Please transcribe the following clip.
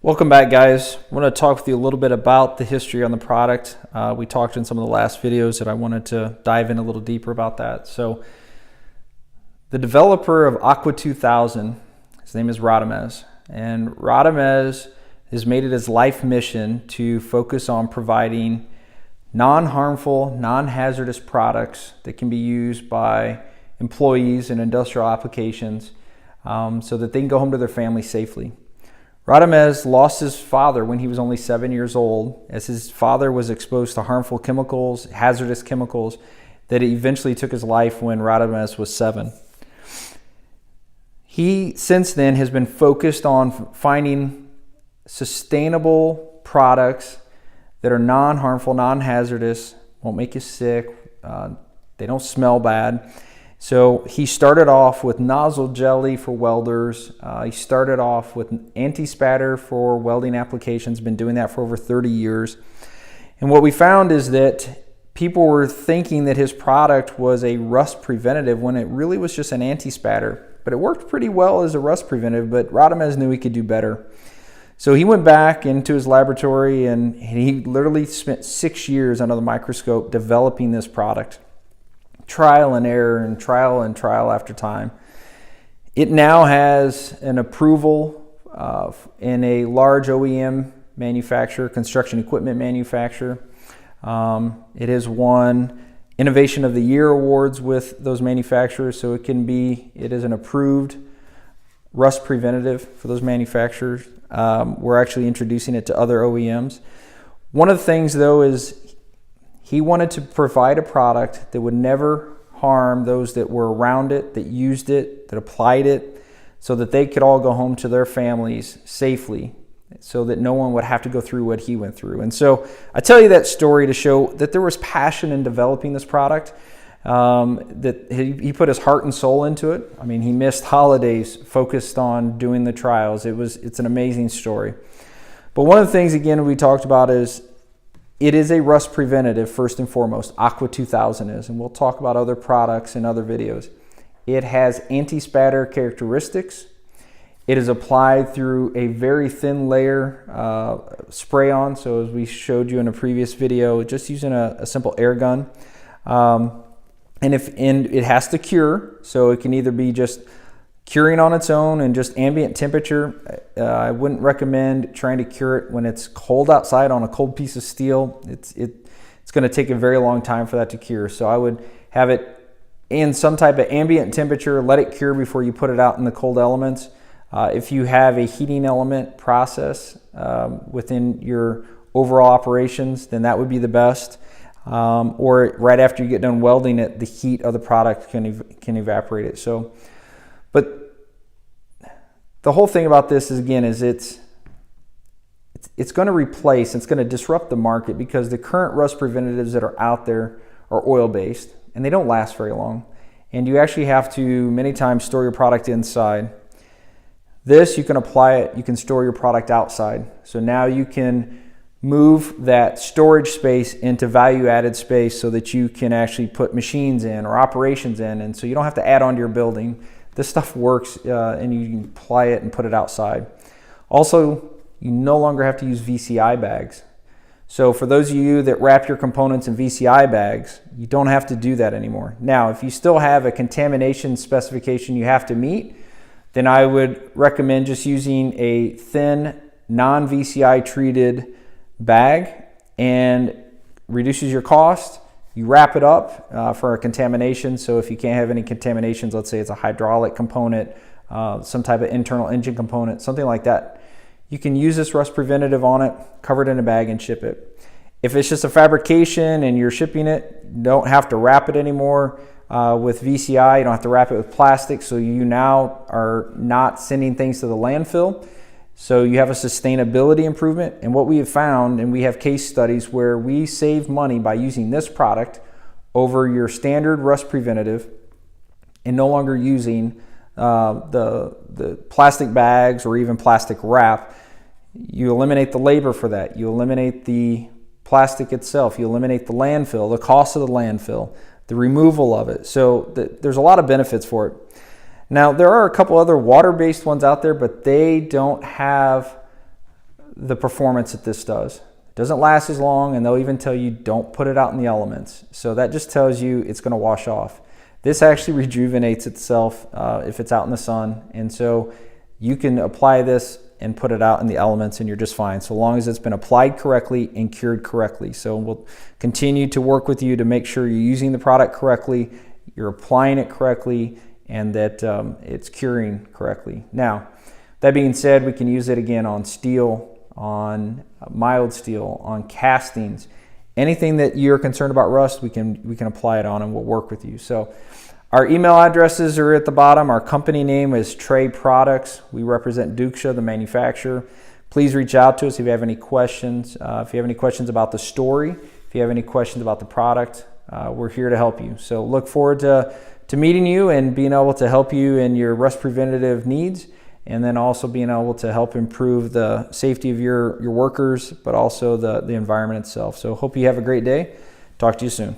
Welcome back, guys. I want to talk with you a little bit about the history on the product. We talked in some of the last videos that I wanted to dive in a little deeper about that. So the developer of AQUA 2000, his name is Radamez, and Radamez has made it his life mission to focus on providing non-harmful, non-hazardous products that can be used by employees in industrial applications so that they can go home to their family safely. Radamez lost his father when he was only 7 years old, as his father was exposed to harmful chemicals, hazardous chemicals, that eventually took his life when Radamez was 7. He, since then, has been focused on finding sustainable products that are non-harmful, non-hazardous, won't make you sick, they don't smell bad. So he started off with nozzle jelly for welders. He started off with anti-spatter for welding applications, been doing that for over 30 years. And what we found is that people were thinking that his product was a rust preventative when it really was just an anti-spatter. But it worked pretty well as a rust preventative, but Radamez knew he could do better. So he went back into his laboratory and he literally spent 6 years under the microscope developing this product. Trial and error and trial after time. It now has an approval in a large OEM manufacturer, construction equipment manufacturer. It has won Innovation of the Year awards with those manufacturers, so it is an approved rust preventative for those manufacturers. We're actually introducing it to other OEMs. One of the things, though, is he wanted to provide a product that would never harm those that were around it, that used it, that applied it, so that they could all go home to their families safely, so that no one would have to go through what he went through. And so I tell you that story to show that there was passion in developing this product, that he put his heart and soul into it. I mean, he missed holidays focused on doing the trials. It's an amazing story. But one of the things, again, we talked about is it is a rust preventative, first and foremost. AQUA 2000 is, and we'll talk about other products in other videos. It has anti-spatter characteristics. It is applied through a very thin layer spray-on. So as we showed you in a previous video, just using a simple air gun. And it has to cure, so it can either be just curing on its own and just ambient temperature. I wouldn't recommend trying to cure it when it's cold outside on a cold piece of steel. It's going to take a very long time for that to cure. So I would have it in some type of ambient temperature, let it cure before you put it out in the cold elements. If you have a heating element process within your overall operations, then that would be the best. Or right after you get done welding it, the heat of the product can evaporate it. But the whole thing about this is, again, is it's going to replace, it's going to disrupt the market, because the current rust preventatives that are out there are oil-based and they don't last very long. And you actually have to many times store your product inside. This, you can apply it, you can store your product outside. So now you can move that storage space into value-added space so that you can actually put machines in or operations in, and so you don't have to add on to your building. This stuff works, and you can apply it and put it outside. Also, you no longer have to use VCI bags. So for those of you that wrap your components in VCI bags, you don't have to do that anymore. Now, if you still have a contamination specification you have to meet, then I would recommend just using a thin, non-VCI treated bag, and reduces your cost. You wrap it up for a contamination. So if you can't have any contaminations, let's say it's a hydraulic component, some type of internal engine component, something like that, you can use this rust preventative on it, cover it in a bag, and ship it. If it's just a fabrication and you're shipping it, you don't have to wrap it anymore with VCI. You don't have to wrap it with plastic, so you now are not sending things to the landfill. So you have a sustainability improvement. And what we have found, and we have case studies where we save money by using this product over your standard rust preventative and no longer using the plastic bags or even plastic wrap. You eliminate the labor for that. You eliminate the plastic itself. You eliminate the landfill, the cost of the landfill, the removal of it. So there's a lot of benefits for it. Now, there are a couple other water-based ones out there, but they don't have the performance that this does. It doesn't last as long, and they'll even tell you don't put it out in the elements. So that just tells you it's going to wash off. This actually rejuvenates itself if it's out in the sun, and so you can apply this and put it out in the elements and you're just fine, so long as it's been applied correctly and cured correctly. So we'll continue to work with you to make sure you're using the product correctly, you're applying it correctly, and that it's curing correctly. Now, that being said, we can use it again on steel, on mild steel, on castings. Anything that you're concerned about rust, we can apply it on and we'll work with you. So our email addresses are at the bottom. Our company name is TRE Products. We represent Duksha, the manufacturer. Please reach out to us if you have any questions. If you have any questions about the story, if you have any questions about the product, we're here to help you. So look forward to meeting you and being able to help you in your rust preventative needs, and then also being able to help improve the safety of your workers, but also the environment itself. So hope you have a great day. Talk to you soon.